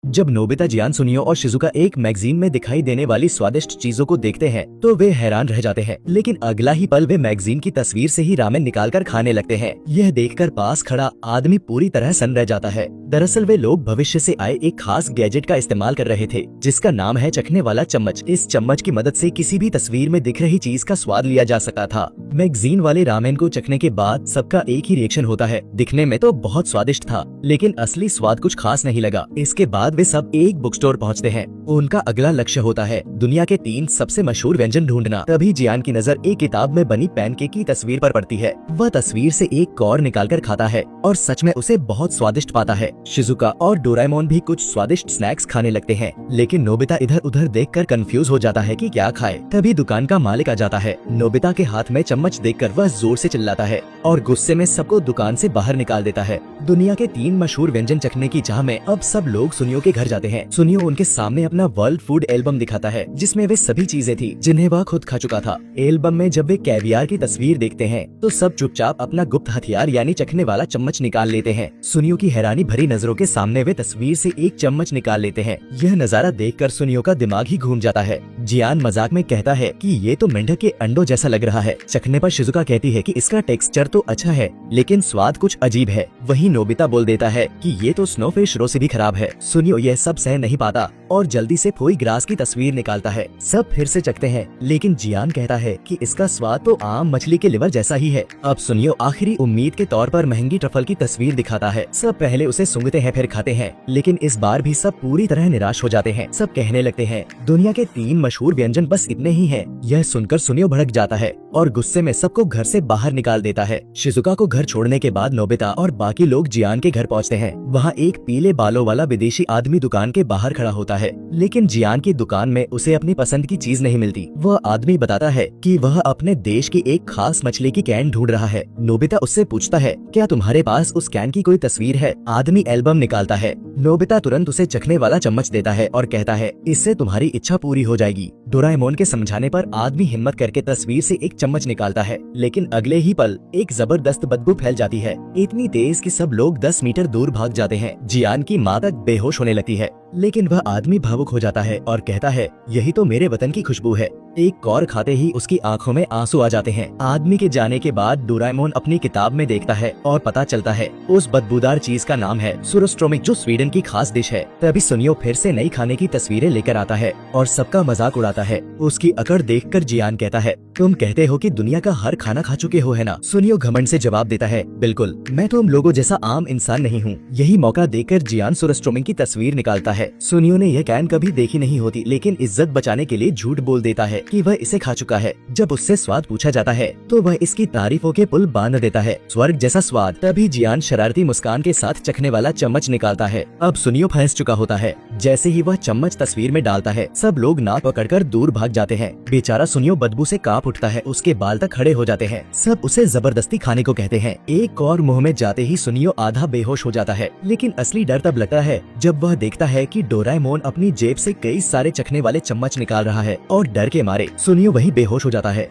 जब नोबिता, जियान, सुनियो और शिजुका एक मैगजीन में दिखाई देने वाली स्वादिष्ट चीजों को देखते हैं तो वे हैरान रह जाते हैं, लेकिन अगला ही पल वे मैगजीन की तस्वीर से ही रामेन निकालकर खाने लगते हैं। यह देखकर पास खड़ा आदमी पूरी तरह सन्न रह जाता है। दरअसल वे लोग भविष्य से आए एक खास गैजेट का इस्तेमाल कर रहे थे, जिसका नाम है चखने वाला चम्मच। इस चम्मच की मदद से किसी भी तस्वीर में दिख रही चीज का स्वाद लिया जा सकता था। मैगजीन वाले रामेन को चखने के बाद सबका एक ही रिएक्शन होता है, दिखने में तो बहुत स्वादिष्ट था, लेकिन असली स्वाद कुछ खास नहीं लगा। इसके बाद वे सब एक बुक स्टोर पहुँचते हैं। उनका अगला लक्ष्य होता है दुनिया के 3 सबसे मशहूर व्यंजन ढूंढना। तभी जियान की नजर एक किताब में बनी पैनकेक की तस्वीर पर पड़ती है। वह तस्वीर से एक कौर निकालकर खाता है और सच में उसे बहुत स्वादिष्ट पाता है। शिजुका और डोरेमोन भी कुछ स्वादिष्ट स्नैक्स खाने लगते हैं, लेकिन नोबिता इधर उधर देखकर कंफ्यूज हो जाता है कि क्या खाए। तभी दुकान का मालिक आ जाता है। नोबिता के हाथ में चम्मच देखकर वह जोर से चिल्लाता है और गुस्से में सबको दुकान से बाहर निकाल देता है। दुनिया के 3 मशहूर व्यंजन चखने की चाह में अब सब लोग सुनियो के घर जाते हैं। सुनियो उनके सामने अपना वर्ल्ड फूड एल्बम दिखाता है, जिसमें वे सभी चीजें थी जिन्हें वह खुद खा चुका था। एल्बम में जब वे कैवियार की तस्वीर देखते हैं तो सब चुपचाप अपना गुप्त हथियार यानी चखने वाला चम्मच निकाल लेते हैं। सुनियो की हैरानी भरी नजरों के सामने वे तस्वीर से एक चम्मच निकाल लेते हैं। यह नजारा देखकर सुनियो का दिमाग ही घूम जाता है। जियान मजाक में कहता है कि ये तो मेंढक के अंडों जैसा लग रहा है। चखने पर शिजुका कहती है कि इसका टेक्सचर तो अच्छा है, लेकिन स्वाद कुछ अजीब है। वहीं नोबिता बोल देता है कि ये तो स्नोफिश रो से भी खराब है। सुनियो यह सब सह नहीं पाता और जल्दी से फोई ग्रास की तस्वीर निकालता है। सब फिर से चखते हैं, लेकिन जियान कहता है कि इसका स्वाद तो आम मछली के लिवर जैसा ही है। अब सुनियो आखिरी उम्मीद के तौर पर महंगी ट्रफल की तस्वीर दिखाता है। सब पहले उसे सूंघते हैं फिर खाते हैं, लेकिन इस बार भी सब पूरी तरह निराश हो जाते हैं। सब कहने लगते हैं दुनिया के 3 मशहूर व्यंजन बस इतने ही हैं। यह सुनकर सुनियो भड़क जाता है और गुस्से में सबको घर से बाहर निकाल देता है। शिजुका को घर छोड़ने के बाद नोबिता और बाकी लोग जियान के घर पहुँचते हैं। वहाँ एक पीले बालों वाला विदेशी आदमी दुकान के बाहर खड़ा होता है, लेकिन जियान की दुकान में उसे अपनी पसंद की चीज नहीं मिलती। वह आदमी बताता है कि वह अपने देश की एक खास मछली की कैन ढूंढ रहा है। नोबिता उससे पूछता है क्या तुम्हारे पास उस कैन की कोई तस्वीर है? आदमी एल्बम निकालता है। नोबिता तुरंत उसे चखने वाला चम्मच देता है और कहता है इससे तुम्हारी इच्छा पूरी हो जाएगी। डोरेमोन के समझाने पर आदमी हिम्मत करके तस्वीर से एक चम्मच निकालता है, लेकिन अगले ही पल एक जबरदस्त बदबू फैल जाती है, इतनी तेज कि सब लोग 10 मीटर दूर भाग जाते हैं। जियान की माँ तक बेहोश होने लगती है, लेकिन वह आदमी भावुक हो जाता है और कहता है यही तो मेरे वतन की खुशबू है। एक कौर खाते ही उसकी आंखों में आंसू आ जाते हैं। आदमी के जाने के बाद डोरेमोन अपनी किताब में देखता है और पता चलता है उस बदबूदार चीज का नाम है सुरस्ट्रोमिक, जो स्वीडन की खास डिश है। तभी सुनियो फिर से नई खाने की तस्वीरें लेकर आता है और सबका मजाक उड़ाता है। उसकी अकड़ देखकर जियान कहता है तुम कहते हो कि दुनिया का हर खाना खा चुके हो, है ना? सुनियो घमंड से जवाब देता है बिल्कुल, मैं तुम लोगों जैसा आम इंसान नहीं हूँ। यही मौका देखकर जियान सुरस्ट्रोमिक की तस्वीर निकालता है। सुनियो ने यह कैन कभी देखी नहीं होती, लेकिन इज्जत बचाने के लिए झूठ बोल देता है कि वह इसे खा चुका है। जब उससे स्वाद पूछा जाता है तो वह इसकी तारीफों के पुल बांध देता है, स्वर्ग जैसा स्वाद। तभी जियान शरारती मुस्कान के साथ चखने वाला चम्मच निकालता है। अब सुनियो फंस चुका होता है। जैसे ही वह चम्मच तस्वीर में डालता है सब लोग नाक पकड़कर दूर भाग जाते हैं। बेचारा सुनियो बदबू से कांप उठता है, उसके बाल तक खड़े हो जाते हैं। सब उसे जबरदस्ती खाने को कहते हैं। एक और मुंह में जाते ही सुनियो आधा बेहोश हो जाता है, लेकिन असली डर तब लगता है जब वह देखता है कि डोरेमोन अपनी जेब से कई सारे चखने वाले चम्मच निकाल रहा है और डर के मारे सुनियो वही बेहोश हो जाता है।